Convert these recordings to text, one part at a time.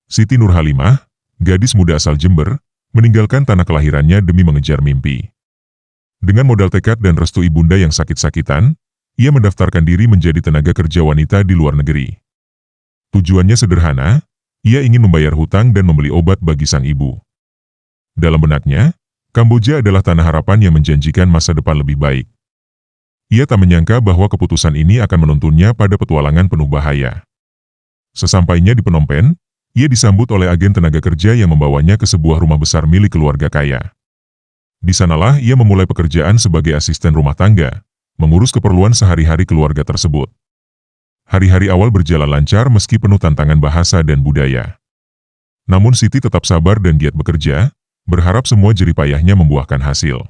Siti Nurhalimah, gadis muda asal Jember, meninggalkan tanah kelahirannya demi mengejar mimpi. Dengan modal tekad dan restu ibunda yang sakit-sakitan, ia mendaftarkan diri menjadi tenaga kerja wanita di luar negeri. Tujuannya sederhana, ia ingin membayar hutang dan membeli obat bagi sang ibu. Dalam benaknya, Kamboja adalah tanah harapan yang menjanjikan masa depan lebih baik. Ia tak menyangka bahwa keputusan ini akan menuntunnya pada petualangan penuh bahaya. Sesampainya di Phnom Penh, ia disambut oleh agen tenaga kerja yang membawanya ke sebuah rumah besar milik keluarga kaya. Di sanalah ia memulai pekerjaan sebagai asisten rumah tangga, mengurus keperluan sehari-hari keluarga tersebut. Hari-hari awal berjalan lancar meski penuh tantangan bahasa dan budaya. Namun Siti tetap sabar dan giat bekerja, berharap semua jerih payahnya membuahkan hasil.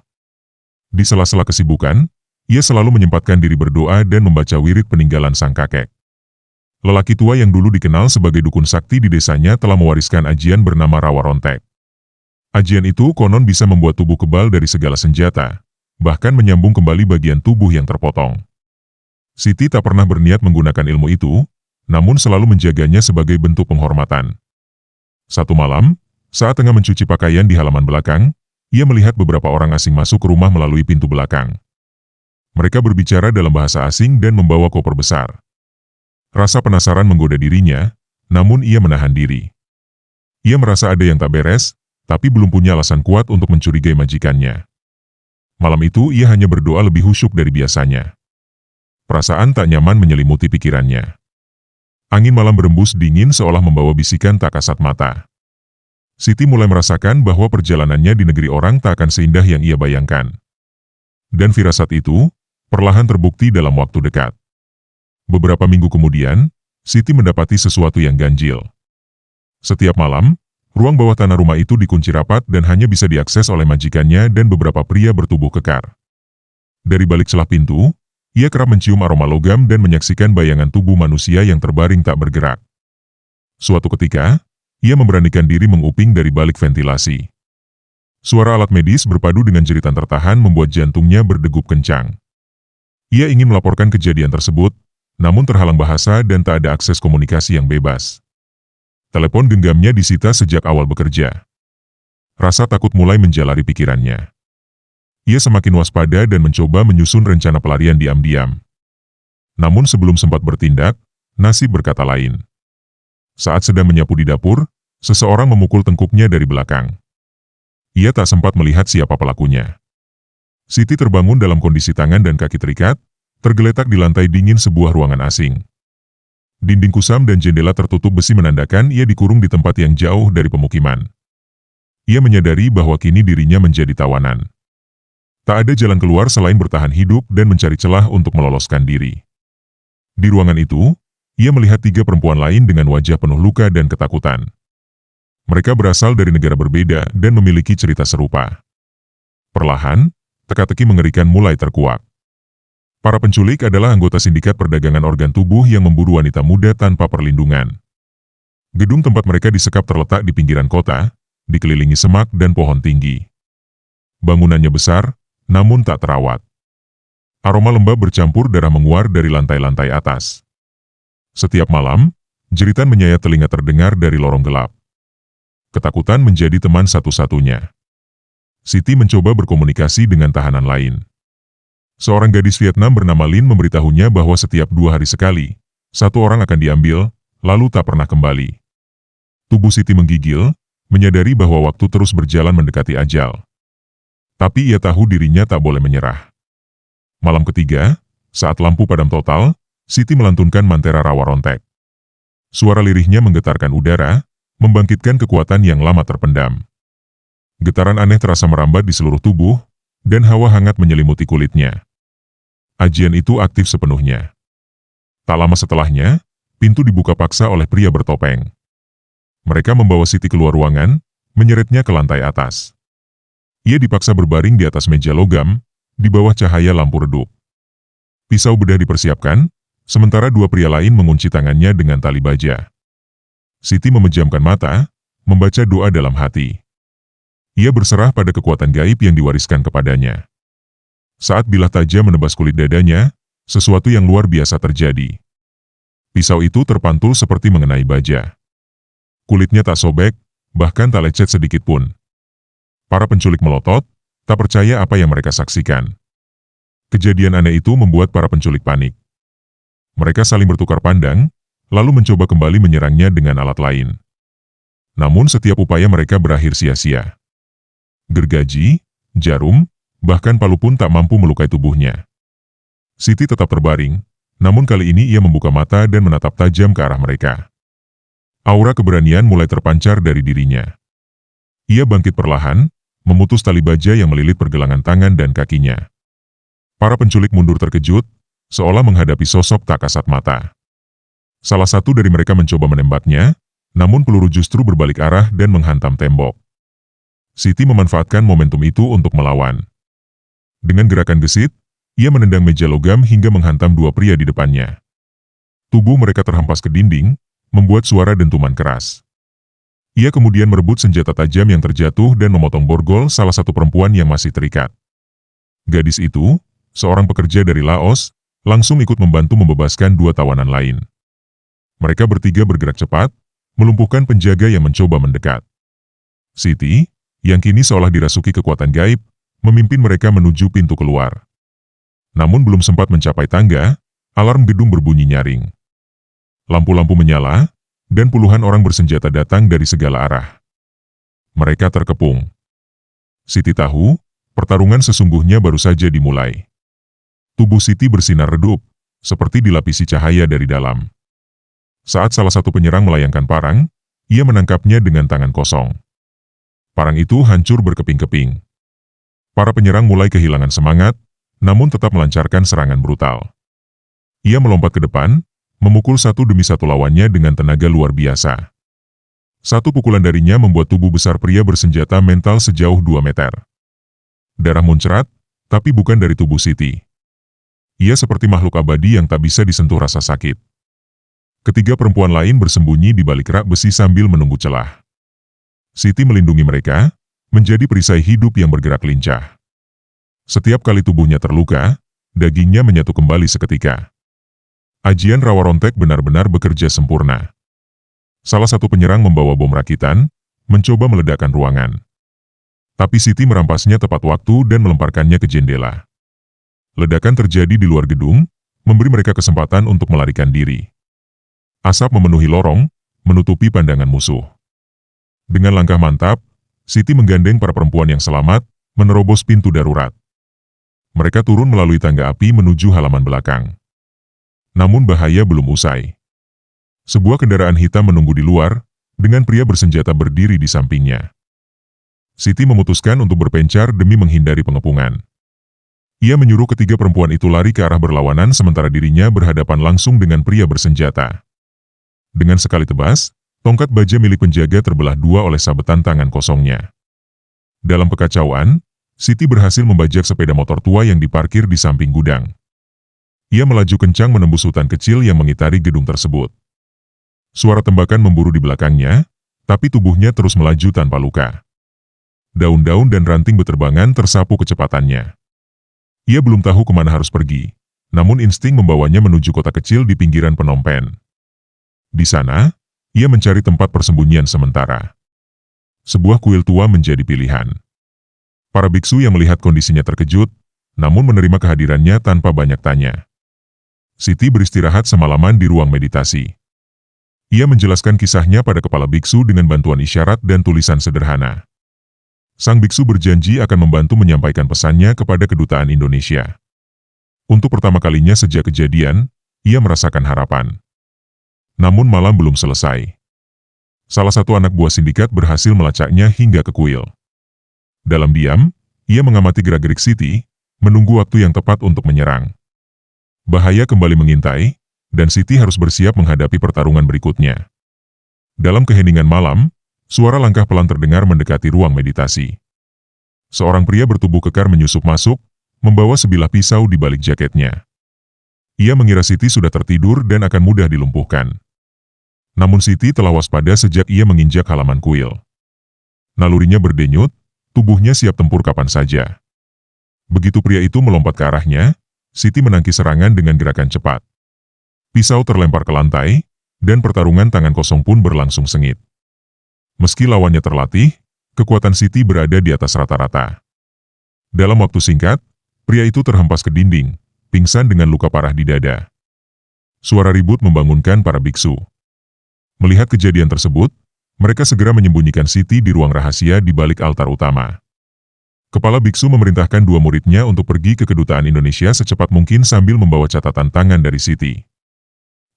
Di sela-sela kesibukan, ia selalu menyempatkan diri berdoa dan membaca wirid peninggalan sang kakek. Lelaki tua yang dulu dikenal sebagai dukun sakti di desanya telah mewariskan ajian bernama Rawa Rontek. Ajian itu konon bisa membuat tubuh kebal dari segala senjata, bahkan menyambung kembali bagian tubuh yang terpotong. Siti tak pernah berniat menggunakan ilmu itu, namun selalu menjaganya sebagai bentuk penghormatan. Satu malam, saat tengah mencuci pakaian di halaman belakang, ia melihat beberapa orang asing masuk ke rumah melalui pintu belakang. Mereka berbicara dalam bahasa asing dan membawa koper besar. Rasa penasaran menggoda dirinya, namun ia menahan diri. Ia merasa ada yang tak beres, tapi belum punya alasan kuat untuk mencurigai majikannya. Malam itu ia hanya berdoa lebih khusyuk dari biasanya. Perasaan tak nyaman menyelimuti pikirannya. Angin malam berembus dingin seolah membawa bisikan tak kasat mata. Siti mulai merasakan bahwa perjalanannya di negeri orang tak akan seindah yang ia bayangkan. Dan firasat itu, perlahan terbukti dalam waktu dekat. Beberapa minggu kemudian, Siti mendapati sesuatu yang ganjil. Setiap malam, ruang bawah tanah rumah itu dikunci rapat dan hanya bisa diakses oleh majikannya dan beberapa pria bertubuh kekar. Dari balik celah pintu, ia kerap mencium aroma logam dan menyaksikan bayangan tubuh manusia yang terbaring tak bergerak. Suatu ketika, ia memberanikan diri menguping dari balik ventilasi. Suara alat medis berpadu dengan jeritan tertahan membuat jantungnya berdegup kencang. Ia ingin melaporkan kejadian tersebut, namun terhalang bahasa dan tak ada akses komunikasi yang bebas. Telepon genggamnya disita sejak awal bekerja. Rasa takut mulai menjalari pikirannya. Ia semakin waspada dan mencoba menyusun rencana pelarian diam-diam. Namun sebelum sempat bertindak, nasib berkata lain. Saat sedang menyapu di dapur, seseorang memukul tengkuknya dari belakang. Ia tak sempat melihat siapa pelakunya. Siti terbangun dalam kondisi tangan dan kaki terikat, tergeletak di lantai dingin sebuah ruangan asing. Dinding kusam dan jendela tertutup besi menandakan ia dikurung di tempat yang jauh dari pemukiman. Ia menyadari bahwa kini dirinya menjadi tawanan. Tak ada jalan keluar selain bertahan hidup dan mencari celah untuk meloloskan diri. Di ruangan itu, ia melihat 3 perempuan lain dengan wajah penuh luka dan ketakutan. Mereka berasal dari negara berbeda dan memiliki cerita serupa. Perlahan, teka-teki mengerikan mulai terkuak. Para penculik adalah anggota sindikat perdagangan organ tubuh yang memburu wanita muda tanpa perlindungan. Gedung tempat mereka disekap terletak di pinggiran kota, dikelilingi semak dan pohon tinggi. Bangunannya besar, namun tak terawat. Aroma lembab bercampur darah menguar dari lantai-lantai atas. Setiap malam, jeritan menyayat telinga terdengar dari lorong gelap. Ketakutan menjadi teman satu-satunya. Siti mencoba berkomunikasi dengan tahanan lain. Seorang gadis Vietnam bernama Lin memberitahunya bahwa setiap 2 hari sekali, 1 orang akan diambil, lalu tak pernah kembali. Tubuh Siti menggigil, menyadari bahwa waktu terus berjalan mendekati ajal. Tapi ia tahu dirinya tak boleh menyerah. Malam ketiga, saat lampu padam total, Siti melantunkan mantera Rawa Rontek. Suara lirihnya menggetarkan udara, membangkitkan kekuatan yang lama terpendam. Getaran aneh terasa merambat di seluruh tubuh, dan hawa hangat menyelimuti kulitnya. Ajian itu aktif sepenuhnya. Tak lama setelahnya, pintu dibuka paksa oleh pria bertopeng. Mereka membawa Siti keluar ruangan, menyeretnya ke lantai atas. Ia dipaksa berbaring di atas meja logam, di bawah cahaya lampu redup. Pisau bedah dipersiapkan, sementara 2 pria lain mengunci tangannya dengan tali baja. Siti memejamkan mata, membaca doa dalam hati. Ia berserah pada kekuatan gaib yang diwariskan kepadanya. Saat bilah tajam menebas kulit dadanya, sesuatu yang luar biasa terjadi. Pisau itu terpantul seperti mengenai baja. Kulitnya tak sobek, bahkan tak lecet sedikit pun. Para penculik melotot, tak percaya apa yang mereka saksikan. Kejadian aneh itu membuat para penculik panik. Mereka saling bertukar pandang, lalu mencoba kembali menyerangnya dengan alat lain. Namun setiap upaya mereka berakhir sia-sia. Gergaji, jarum, bahkan palu pun tak mampu melukai tubuhnya. Siti tetap terbaring, namun kali ini ia membuka mata dan menatap tajam ke arah mereka. Aura keberanian mulai terpancar dari dirinya. Ia bangkit perlahan, memutus tali baja yang melilit pergelangan tangan dan kakinya. Para penculik mundur terkejut, seolah menghadapi sosok tak kasat mata. Salah satu dari mereka mencoba menembaknya, namun peluru justru berbalik arah dan menghantam tembok. Siti memanfaatkan momentum itu untuk melawan. Dengan gerakan gesit, ia menendang meja logam hingga menghantam dua pria di depannya. Tubuh mereka terhempas ke dinding, membuat suara dentuman keras. Ia kemudian merebut senjata tajam yang terjatuh dan memotong borgol salah satu perempuan yang masih terikat. Gadis itu, seorang pekerja dari Laos, langsung ikut membantu membebaskan dua tawanan lain. Mereka bertiga bergerak cepat, melumpuhkan penjaga yang mencoba mendekat. Siti, yang kini seolah dirasuki kekuatan gaib, memimpin mereka menuju pintu keluar. Namun belum sempat mencapai tangga, alarm gedung berbunyi nyaring. Lampu-lampu menyala, dan puluhan orang bersenjata datang dari segala arah. Mereka terkepung. Siti tahu, pertarungan sesungguhnya baru saja dimulai. Tubuh Siti bersinar redup, seperti dilapisi cahaya dari dalam. Saat salah satu penyerang melayangkan parang, ia menangkapnya dengan tangan kosong. Parang itu hancur berkeping-keping. Para penyerang mulai kehilangan semangat, namun tetap melancarkan serangan brutal. Ia melompat ke depan, memukul satu demi satu lawannya dengan tenaga luar biasa. Satu pukulan darinya membuat tubuh besar pria bersenjata mental sejauh 2 meter. Darah muncrat, tapi bukan dari tubuh Siti. Ia seperti makhluk abadi yang tak bisa disentuh rasa sakit. Ketiga perempuan lain bersembunyi di balik rak besi sambil menunggu celah. Siti melindungi mereka, menjadi perisai hidup yang bergerak lincah. Setiap kali tubuhnya terluka, dagingnya menyatu kembali seketika. Ajian rawa rontek benar-benar bekerja sempurna. Salah satu penyerang membawa bom rakitan, mencoba meledakkan ruangan. Tapi Siti merampasnya tepat waktu dan melemparkannya ke jendela. Ledakan terjadi di luar gedung, memberi mereka kesempatan untuk melarikan diri. Asap memenuhi lorong, menutupi pandangan musuh. Dengan langkah mantap, Siti menggandeng para perempuan yang selamat, menerobos pintu darurat. Mereka turun melalui tangga api menuju halaman belakang. Namun bahaya belum usai. Sebuah kendaraan hitam menunggu di luar, dengan pria bersenjata berdiri di sampingnya. Siti memutuskan untuk berpencar demi menghindari pengepungan. Ia menyuruh ketiga perempuan itu lari ke arah berlawanan sementara dirinya berhadapan langsung dengan pria bersenjata. Dengan sekali tebas, tongkat baja milik penjaga terbelah dua oleh sabetan tangan kosongnya. Dalam kekacauan, Siti berhasil membajak sepeda motor tua yang diparkir di samping gudang. Ia melaju kencang menembus hutan kecil yang mengitari gedung tersebut. Suara tembakan memburu di belakangnya, tapi tubuhnya terus melaju tanpa luka. Daun-daun dan ranting beterbangan tersapu kecepatannya. Ia belum tahu kemana harus pergi, namun insting membawanya menuju kota kecil di pinggiran Phnom Penh. Di sana, ia mencari tempat persembunyian sementara. Sebuah kuil tua menjadi pilihan. Para biksu yang melihat kondisinya terkejut, namun menerima kehadirannya tanpa banyak tanya. Siti beristirahat semalaman di ruang meditasi. Ia menjelaskan kisahnya pada kepala biksu dengan bantuan isyarat dan tulisan sederhana. Sang biksu berjanji akan membantu menyampaikan pesannya kepada kedutaan Indonesia. Untuk pertama kalinya sejak kejadian, ia merasakan harapan. Namun malam belum selesai. Salah satu anak buah sindikat berhasil melacaknya hingga ke kuil. Dalam diam, ia mengamati gerak-gerik Siti, menunggu waktu yang tepat untuk menyerang. Bahaya kembali mengintai, dan Siti harus bersiap menghadapi pertarungan berikutnya. Dalam keheningan malam, suara langkah pelan terdengar mendekati ruang meditasi. Seorang pria bertubuh kekar menyusup masuk, membawa sebilah pisau di balik jaketnya. Ia mengira Siti sudah tertidur dan akan mudah dilumpuhkan. Namun Siti telah waspada sejak ia menginjak halaman kuil. Nalurinya berdenyut, tubuhnya siap tempur kapan saja. Begitu pria itu melompat ke arahnya, Siti menangkis serangan dengan gerakan cepat. Pisau terlempar ke lantai, dan pertarungan tangan kosong pun berlangsung sengit. Meski lawannya terlatih, kekuatan Siti berada di atas rata-rata. Dalam waktu singkat, pria itu terhempas ke dinding, pingsan dengan luka parah di dada. Suara ribut membangunkan para biksu. Melihat kejadian tersebut, mereka segera menyembunyikan Siti di ruang rahasia di balik altar utama. Kepala biksu memerintahkan dua muridnya untuk pergi ke kedutaan Indonesia secepat mungkin sambil membawa catatan tangan dari Siti.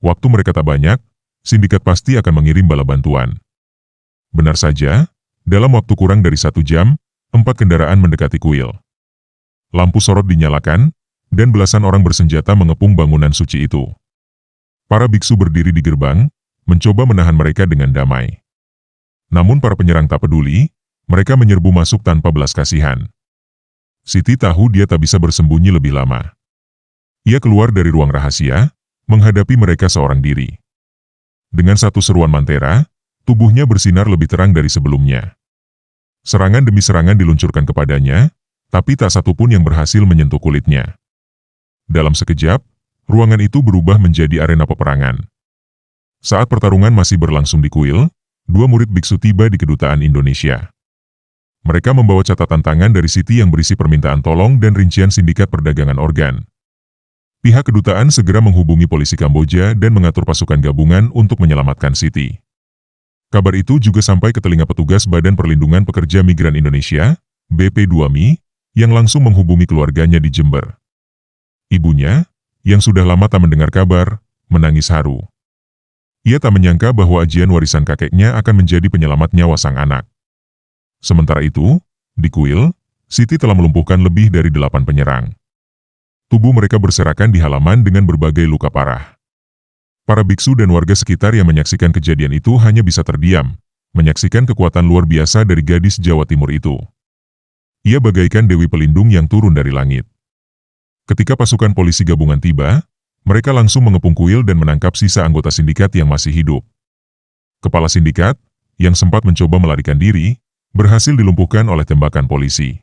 Waktu mereka tak banyak, sindikat pasti akan mengirim bala bantuan. Benar saja, dalam waktu kurang dari 1 jam, 4 kendaraan mendekati kuil. Lampu sorot dinyalakan, dan belasan orang bersenjata mengepung bangunan suci itu. Para biksu berdiri di gerbang, mencoba menahan mereka dengan damai. Namun para penyerang tak peduli, mereka menyerbu masuk tanpa belas kasihan. Siti tahu dia tak bisa bersembunyi lebih lama. Ia keluar dari ruang rahasia, menghadapi mereka seorang diri. Dengan satu seruan mantera, tubuhnya bersinar lebih terang dari sebelumnya. Serangan demi serangan diluncurkan kepadanya, tapi tak satu pun yang berhasil menyentuh kulitnya. Dalam sekejap, ruangan itu berubah menjadi arena peperangan. Saat pertarungan masih berlangsung di kuil, dua murid biksu tiba di kedutaan Indonesia. Mereka membawa catatan tangan dari Siti yang berisi permintaan tolong dan rincian sindikat perdagangan organ. Pihak kedutaan segera menghubungi polisi Kamboja dan mengatur pasukan gabungan untuk menyelamatkan Siti. Kabar itu juga sampai ke telinga petugas Badan Perlindungan Pekerja Migran Indonesia, BP2MI, yang langsung menghubungi keluarganya di Jember. Ibunya, yang sudah lama tak mendengar kabar, menangis haru. Ia tak menyangka bahwa ajian warisan kakeknya akan menjadi penyelamat nyawa sang anak. Sementara itu, di kuil, Siti telah melumpuhkan lebih dari 8 penyerang. Tubuh mereka berserakan di halaman dengan berbagai luka parah. Para biksu dan warga sekitar yang menyaksikan kejadian itu hanya bisa terdiam, menyaksikan kekuatan luar biasa dari gadis Jawa Timur itu. Ia bagaikan dewi pelindung yang turun dari langit. Ketika pasukan polisi gabungan tiba, mereka langsung mengepung kuil dan menangkap sisa anggota sindikat yang masih hidup. Kepala sindikat, yang sempat mencoba melarikan diri, berhasil dilumpuhkan oleh tembakan polisi.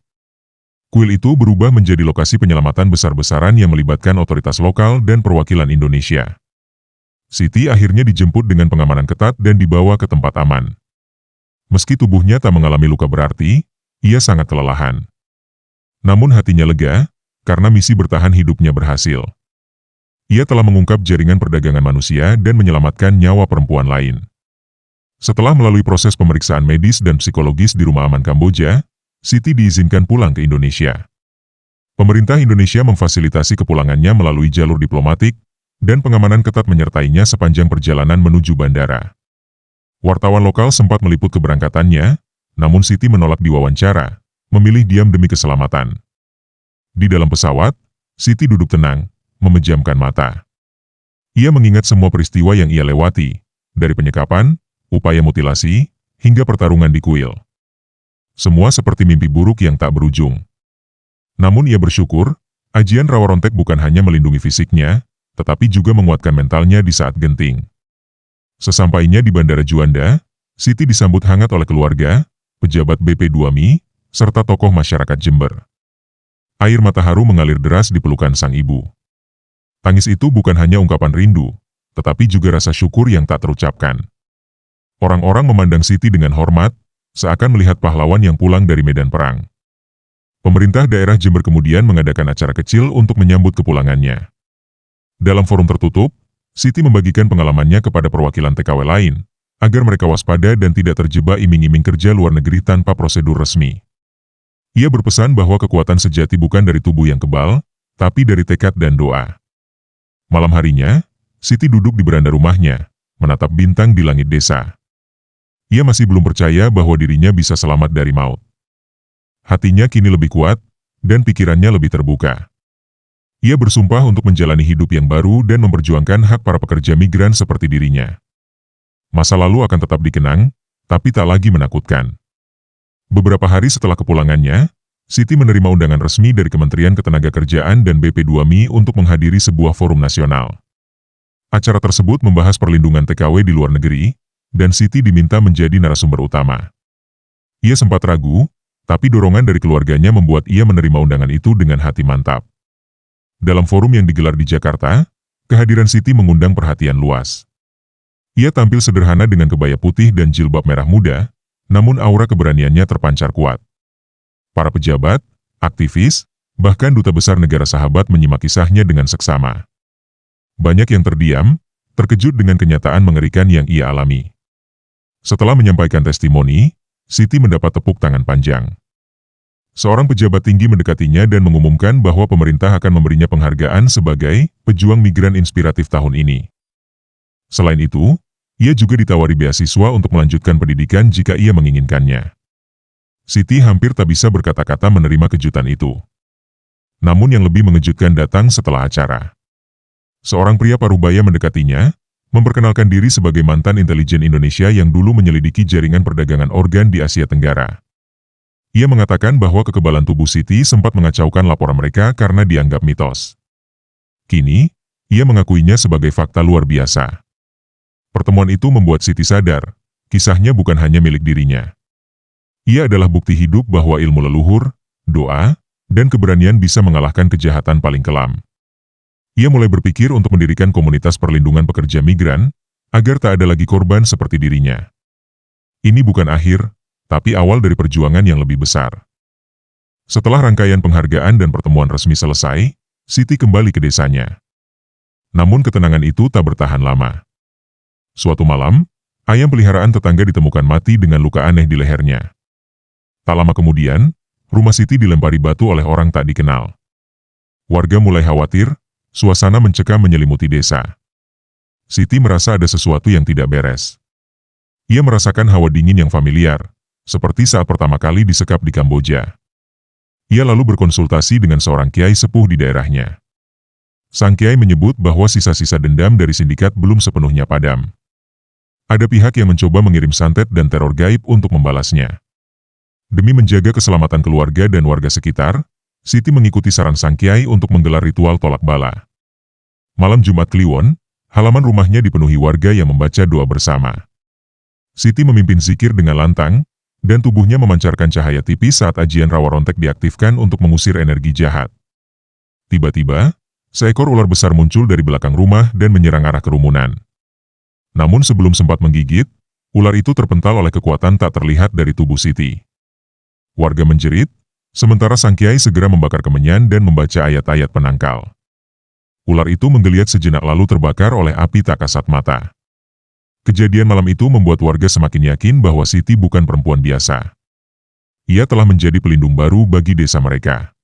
Kuil itu berubah menjadi lokasi penyelamatan besar-besaran yang melibatkan otoritas lokal dan perwakilan Indonesia. Siti akhirnya dijemput dengan pengamanan ketat dan dibawa ke tempat aman. Meski tubuhnya tak mengalami luka berarti, ia sangat kelelahan. Namun hatinya lega, karena misi bertahan hidupnya berhasil. Ia telah mengungkap jaringan perdagangan manusia dan menyelamatkan nyawa perempuan lain. Setelah melalui proses pemeriksaan medis dan psikologis di rumah aman Kamboja, Siti diizinkan pulang ke Indonesia. Pemerintah Indonesia memfasilitasi kepulangannya melalui jalur diplomatik, dan pengamanan ketat menyertainya sepanjang perjalanan menuju bandara. Wartawan lokal sempat meliput keberangkatannya, namun Siti menolak diwawancara, memilih diam demi keselamatan. Di dalam pesawat, Siti duduk tenang, memejamkan mata. Ia mengingat semua peristiwa yang ia lewati, dari penyekapan, upaya mutilasi, hingga pertarungan di kuil. Semua seperti mimpi buruk yang tak berujung. Namun ia bersyukur, ajian Rawa Rontek bukan hanya melindungi fisiknya, tetapi juga menguatkan mentalnya di saat genting. Sesampainya di Bandara Juanda, Siti disambut hangat oleh keluarga, pejabat BP2MI, serta tokoh masyarakat Jember. Air mata haru mengalir deras di pelukan sang ibu. Tangis itu bukan hanya ungkapan rindu, tetapi juga rasa syukur yang tak terucapkan. Orang-orang memandang Siti dengan hormat, seakan melihat pahlawan yang pulang dari medan perang. Pemerintah daerah Jember kemudian mengadakan acara kecil untuk menyambut kepulangannya. Dalam forum tertutup, Siti membagikan pengalamannya kepada perwakilan TKW lain, agar mereka waspada dan tidak terjebak iming-iming kerja luar negeri tanpa prosedur resmi. Ia berpesan bahwa kekuatan sejati bukan dari tubuh yang kebal, tapi dari tekad dan doa. Malam harinya, Siti duduk di beranda rumahnya, menatap bintang di langit desa. Ia masih belum percaya bahwa dirinya bisa selamat dari maut. Hatinya kini lebih kuat, dan pikirannya lebih terbuka. Ia bersumpah untuk menjalani hidup yang baru dan memperjuangkan hak para pekerja migran seperti dirinya. Masa lalu akan tetap dikenang, tapi tak lagi menakutkan. Beberapa hari setelah kepulangannya, Siti menerima undangan resmi dari Kementerian Ketenagakerjaan dan BP2MI untuk menghadiri sebuah forum nasional. Acara tersebut membahas perlindungan TKW di luar negeri, dan Siti diminta menjadi narasumber utama. Ia sempat ragu, tapi dorongan dari keluarganya membuat ia menerima undangan itu dengan hati mantap. Dalam forum yang digelar di Jakarta, kehadiran Siti mengundang perhatian luas. Ia tampil sederhana dengan kebaya putih dan jilbab merah muda, namun aura keberaniannya terpancar kuat. Para pejabat, aktivis, bahkan duta besar negara sahabat menyimak kisahnya dengan seksama. Banyak yang terdiam, terkejut dengan kenyataan mengerikan yang ia alami. Setelah menyampaikan testimoni, Siti mendapat tepuk tangan panjang. Seorang pejabat tinggi mendekatinya dan mengumumkan bahwa pemerintah akan memberinya penghargaan sebagai pejuang migran inspiratif tahun ini. Selain itu, ia juga ditawari beasiswa untuk melanjutkan pendidikan jika ia menginginkannya. Siti hampir tak bisa berkata-kata menerima kejutan itu. Namun yang lebih mengejutkan datang setelah acara. Seorang pria parubaya mendekatinya, memperkenalkan diri sebagai mantan intelijen Indonesia yang dulu menyelidiki jaringan perdagangan organ di Asia Tenggara. Ia mengatakan bahwa kekebalan tubuh Siti sempat mengacaukan laporan mereka karena dianggap mitos. Kini, ia mengakuinya sebagai fakta luar biasa. Pertemuan itu membuat Siti sadar, kisahnya bukan hanya milik dirinya. Ia adalah bukti hidup bahwa ilmu leluhur, doa, dan keberanian bisa mengalahkan kejahatan paling kelam. Ia mulai berpikir untuk mendirikan komunitas perlindungan pekerja migran, agar tak ada lagi korban seperti dirinya. Ini bukan akhir, tapi awal dari perjuangan yang lebih besar. Setelah rangkaian penghargaan dan pertemuan resmi selesai, Siti kembali ke desanya. Namun ketenangan itu tak bertahan lama. Suatu malam, ayam peliharaan tetangga ditemukan mati dengan luka aneh di lehernya. Tak lama kemudian, rumah Siti dilempari batu oleh orang tak dikenal. Warga mulai khawatir, suasana mencekam menyelimuti desa. Siti merasa ada sesuatu yang tidak beres. Ia merasakan hawa dingin yang familiar, seperti saat pertama kali disekap di Kamboja. Ia lalu berkonsultasi dengan seorang kiai sepuh di daerahnya. Sang kiai menyebut bahwa sisa-sisa dendam dari sindikat belum sepenuhnya padam. Ada pihak yang mencoba mengirim santet dan teror gaib untuk membalasnya. Demi menjaga keselamatan keluarga dan warga sekitar, Siti mengikuti saran sang kiai untuk menggelar ritual tolak bala. Malam Jumat Kliwon, halaman rumahnya dipenuhi warga yang membaca doa bersama. Siti memimpin zikir dengan lantang, dan tubuhnya memancarkan cahaya tipis saat ajian rawa rontek diaktifkan untuk mengusir energi jahat. Tiba-tiba, seekor ular besar muncul dari belakang rumah dan menyerang arah kerumunan. Namun sebelum sempat menggigit, ular itu terpental oleh kekuatan tak terlihat dari tubuh Siti. Warga menjerit, sementara sang kiai segera membakar kemenyan dan membaca ayat-ayat penangkal. Ular itu menggeliat sejenak lalu terbakar oleh api tak kasat mata. Kejadian malam itu membuat warga semakin yakin bahwa Siti bukan perempuan biasa. Ia telah menjadi pelindung baru bagi desa mereka.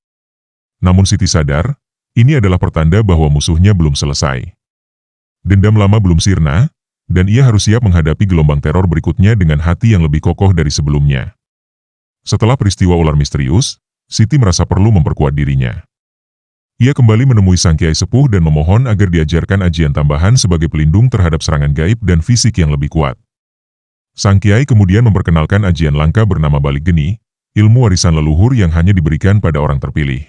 Namun Siti sadar, ini adalah pertanda bahwa musuhnya belum selesai. Dendam lama belum sirna, dan ia harus siap menghadapi gelombang teror berikutnya dengan hati yang lebih kokoh dari sebelumnya. Setelah peristiwa ular misterius, Siti merasa perlu memperkuat dirinya. Ia kembali menemui sang kiai sepuh dan memohon agar diajarkan ajian tambahan sebagai pelindung terhadap serangan gaib dan fisik yang lebih kuat. Sang kiai kemudian memperkenalkan ajian langka bernama Balik Geni, ilmu warisan leluhur yang hanya diberikan pada orang terpilih.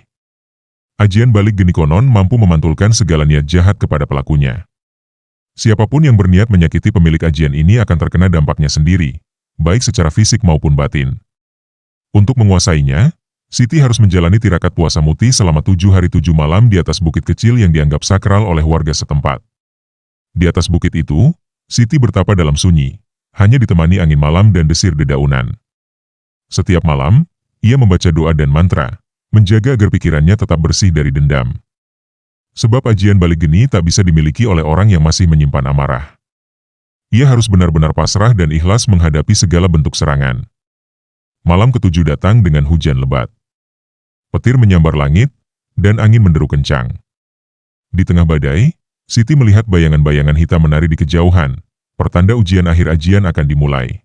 Ajian Balik Geni konon mampu memantulkan segala niat jahat kepada pelakunya. Siapapun yang berniat menyakiti pemilik ajian ini akan terkena dampaknya sendiri, baik secara fisik maupun batin. Untuk menguasainya, Siti harus menjalani tirakat puasa muti selama 7 hari 7 malam di atas bukit kecil yang dianggap sakral oleh warga setempat. Di atas bukit itu, Siti bertapa dalam sunyi, hanya ditemani angin malam dan desir dedaunan. Setiap malam, ia membaca doa dan mantra, menjaga agar pikirannya tetap bersih dari dendam. Sebab ajian Balik Geni tak bisa dimiliki oleh orang yang masih menyimpan amarah. Ia harus benar-benar pasrah dan ikhlas menghadapi segala bentuk serangan. Malam ketujuh datang dengan hujan lebat. Petir menyambar langit, dan angin menderu kencang. Di tengah badai, Siti melihat bayangan-bayangan hitam menari di kejauhan, pertanda ujian akhir ajian akan dimulai.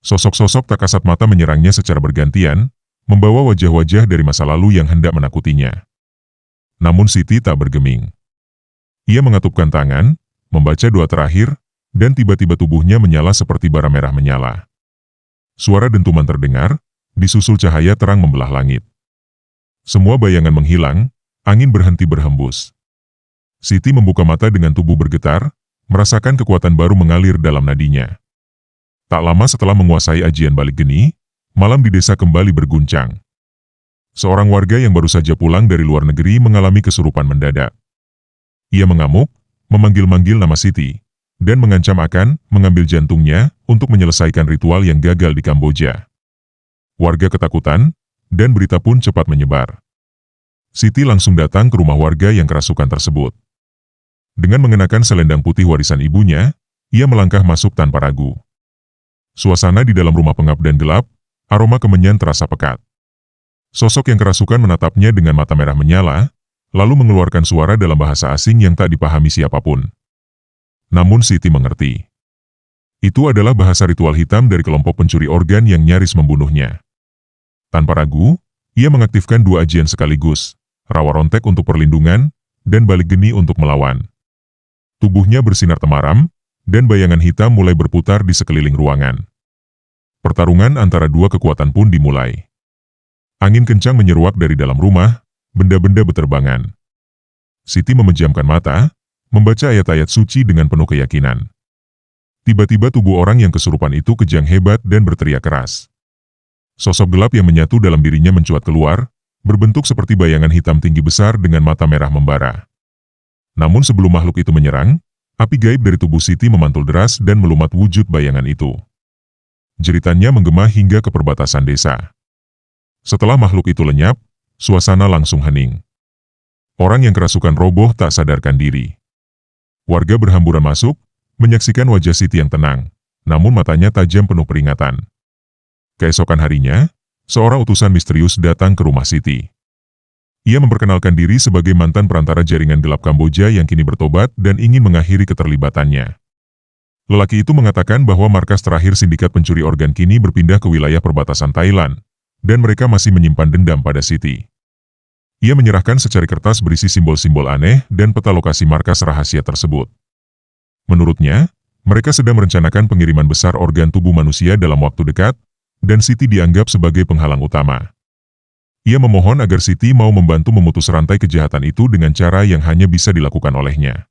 Sosok-sosok tak kasat mata menyerangnya secara bergantian, membawa wajah-wajah dari masa lalu yang hendak menakutinya. Namun Siti tak bergeming. Ia mengatupkan tangan, membaca doa terakhir, dan tiba-tiba tubuhnya menyala seperti bara merah menyala. Suara dentuman terdengar, disusul cahaya terang membelah langit. Semua bayangan menghilang, angin berhenti berhembus. Siti membuka mata dengan tubuh bergetar, merasakan kekuatan baru mengalir dalam nadinya. Tak lama setelah menguasai ajian Balik Geni, malam di desa kembali berguncang. Seorang warga yang baru saja pulang dari luar negeri mengalami kesurupan mendadak. Ia mengamuk, memanggil-manggil nama Siti, dan mengancam akan mengambil jantungnya untuk menyelesaikan ritual yang gagal di Kamboja. Warga ketakutan, dan berita pun cepat menyebar. Siti langsung datang ke rumah warga yang kerasukan tersebut. Dengan mengenakan selendang putih warisan ibunya, ia melangkah masuk tanpa ragu. Suasana di dalam rumah pengap dan gelap, aroma kemenyan terasa pekat. Sosok yang kerasukan menatapnya dengan mata merah menyala, lalu mengeluarkan suara dalam bahasa asing yang tak dipahami siapapun. Namun Siti mengerti. Itu adalah bahasa ritual hitam dari kelompok pencuri organ yang nyaris membunuhnya. Tanpa ragu, ia mengaktifkan 2 ajian sekaligus, rawa rontek untuk perlindungan, dan balik geni untuk melawan. Tubuhnya bersinar temaram, dan bayangan hitam mulai berputar di sekeliling ruangan. Pertarungan antara 2 kekuatan pun dimulai. Angin kencang menyeruak dari dalam rumah, benda-benda beterbangan. Siti memejamkan mata, membaca ayat-ayat suci dengan penuh keyakinan. Tiba-tiba tubuh orang yang kesurupan itu kejang hebat dan berteriak keras. Sosok gelap yang menyatu dalam dirinya mencuat keluar, berbentuk seperti bayangan hitam tinggi besar dengan mata merah membara. Namun sebelum makhluk itu menyerang, api gaib dari tubuh Siti memantul deras dan melumat wujud bayangan itu. Jeritannya menggema hingga ke perbatasan desa. Setelah makhluk itu lenyap, suasana langsung hening. Orang yang kerasukan roboh tak sadarkan diri. Warga berhamburan masuk, menyaksikan wajah Siti yang tenang, namun matanya tajam penuh peringatan. Keesokan harinya, seorang utusan misterius datang ke rumah Siti. Ia memperkenalkan diri sebagai mantan perantara jaringan gelap Kamboja yang kini bertobat dan ingin mengakhiri keterlibatannya. Lelaki itu mengatakan bahwa markas terakhir sindikat pencuri organ kini berpindah ke wilayah perbatasan Thailand, dan mereka masih menyimpan dendam pada Siti. Ia menyerahkan secari kertas berisi simbol-simbol aneh dan peta lokasi markas rahasia tersebut. Menurutnya, mereka sedang merencanakan pengiriman besar organ tubuh manusia dalam waktu dekat, dan Siti dianggap sebagai penghalang utama. Ia memohon agar Siti mau membantu memutus rantai kejahatan itu dengan cara yang hanya bisa dilakukan olehnya.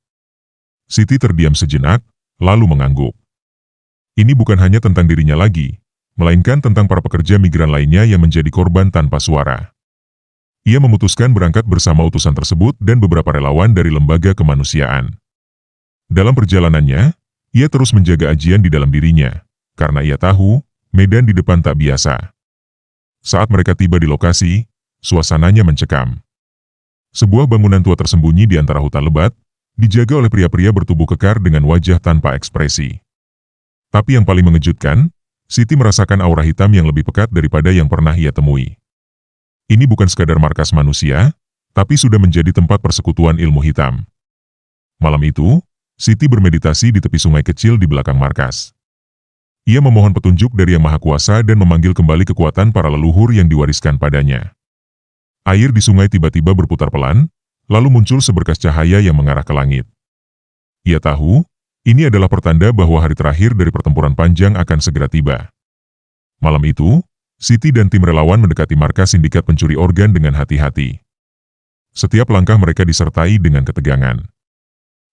Siti terdiam sejenak, lalu mengangguk. Ini bukan hanya tentang dirinya lagi, melainkan tentang para pekerja migran lainnya yang menjadi korban tanpa suara. Ia memutuskan berangkat bersama utusan tersebut dan beberapa relawan dari lembaga kemanusiaan. Dalam perjalanannya, ia terus menjaga ajian di dalam dirinya, karena ia tahu, medan di depan tak biasa. Saat mereka tiba di lokasi, suasananya mencekam. Sebuah bangunan tua tersembunyi di antara hutan lebat, dijaga oleh pria-pria bertubuh kekar dengan wajah tanpa ekspresi. Tapi yang paling mengejutkan, Siti merasakan aura hitam yang lebih pekat daripada yang pernah ia temui. Ini bukan sekadar markas manusia, tapi sudah menjadi tempat persekutuan ilmu hitam. Malam itu, Siti bermeditasi di tepi sungai kecil di belakang markas. Ia memohon petunjuk dari Yang Maha Kuasa dan memanggil kembali kekuatan para leluhur yang diwariskan padanya. Air di sungai tiba-tiba berputar pelan, lalu muncul seberkas cahaya yang mengarah ke langit. Ia tahu, ini adalah pertanda bahwa hari terakhir dari pertempuran panjang akan segera tiba. Malam itu, Siti dan tim relawan mendekati markas sindikat pencuri organ dengan hati-hati. Setiap langkah mereka disertai dengan ketegangan.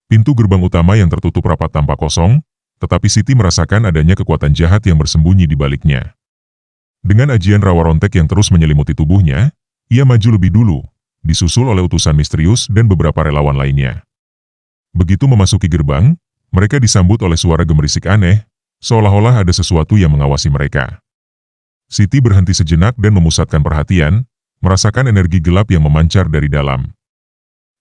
Pintu gerbang utama yang tertutup rapat tampak kosong, tetapi Siti merasakan adanya kekuatan jahat yang bersembunyi di baliknya. Dengan ajian rawa rontek yang terus menyelimuti tubuhnya, ia maju lebih dulu, disusul oleh utusan misterius dan beberapa relawan lainnya. Begitu memasuki gerbang, mereka disambut oleh suara gemerisik aneh, seolah-olah ada sesuatu yang mengawasi mereka. Siti berhenti sejenak dan memusatkan perhatian, merasakan energi gelap yang memancar dari dalam.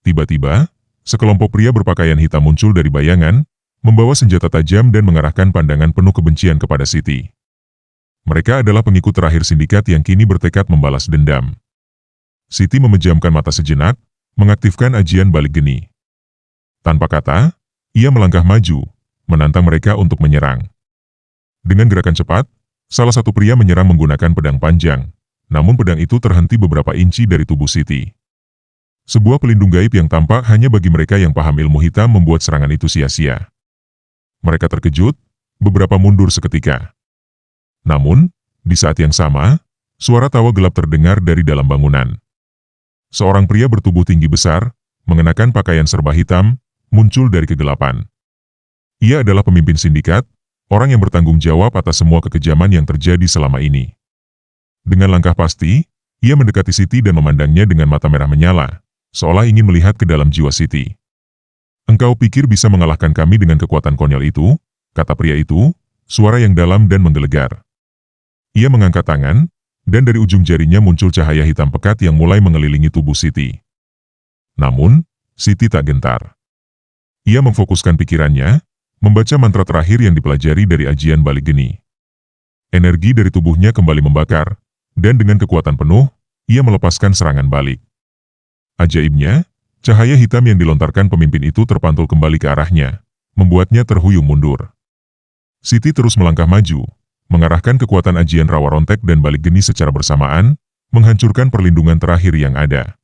Tiba-tiba, sekelompok pria berpakaian hitam muncul dari bayangan, membawa senjata tajam dan mengarahkan pandangan penuh kebencian kepada Siti. Mereka adalah pengikut terakhir sindikat yang kini bertekad membalas dendam. Siti memejamkan mata sejenak, mengaktifkan ajian balik geni. Tanpa kata, ia melangkah maju, menantang mereka untuk menyerang. Dengan gerakan cepat, salah satu pria menyerang menggunakan pedang panjang, namun pedang itu terhenti beberapa inci dari tubuh Siti. Sebuah pelindung gaib yang tampak hanya bagi mereka yang paham ilmu hitam membuat serangan itu sia-sia. Mereka terkejut, beberapa mundur seketika. Namun, di saat yang sama, suara tawa gelap terdengar dari dalam bangunan. Seorang pria bertubuh tinggi besar, mengenakan pakaian serba hitam, muncul dari kegelapan. Ia adalah pemimpin sindikat, orang yang bertanggung jawab atas semua kekejaman yang terjadi selama ini. Dengan langkah pasti, ia mendekati Siti dan memandangnya dengan mata merah menyala, seolah ingin melihat ke dalam jiwa Siti. Engkau pikir bisa mengalahkan kami dengan kekuatan konyol itu? Kata pria itu, suara yang dalam dan menggelegar. Ia mengangkat tangan, dan dari ujung jarinya muncul cahaya hitam pekat yang mulai mengelilingi tubuh Siti. Namun, Siti tak gentar. Ia memfokuskan pikirannya, membaca mantra terakhir yang dipelajari dari ajian balik geni. Energi dari tubuhnya kembali membakar, dan dengan kekuatan penuh, ia melepaskan serangan balik. Ajaibnya, cahaya hitam yang dilontarkan pemimpin itu terpantul kembali ke arahnya, membuatnya terhuyung mundur. Siti terus melangkah maju, mengarahkan kekuatan ajian rawa rontek dan balik geni secara bersamaan, menghancurkan perlindungan terakhir yang ada.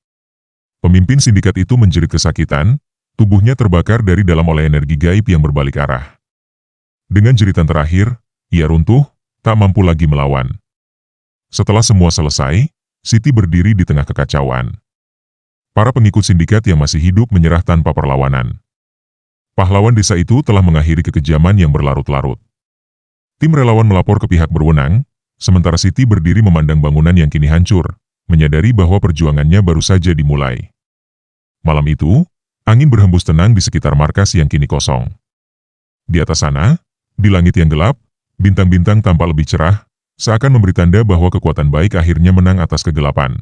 Pemimpin sindikat itu menjerit kesakitan, tubuhnya terbakar dari dalam oleh energi gaib yang berbalik arah. Dengan jeritan terakhir, ia runtuh, tak mampu lagi melawan. Setelah semua selesai, Siti berdiri di tengah kekacauan. Para pengikut sindikat yang masih hidup menyerah tanpa perlawanan. Pahlawan desa itu telah mengakhiri kekejaman yang berlarut-larut. Tim relawan melapor ke pihak berwenang, sementara Siti berdiri memandang bangunan yang kini hancur, menyadari bahwa perjuangannya baru saja dimulai. Malam itu, angin berhembus tenang di sekitar markas yang kini kosong. Di atas sana, di langit yang gelap, bintang-bintang tampak lebih cerah, seakan memberi tanda bahwa kekuatan baik akhirnya menang atas kegelapan.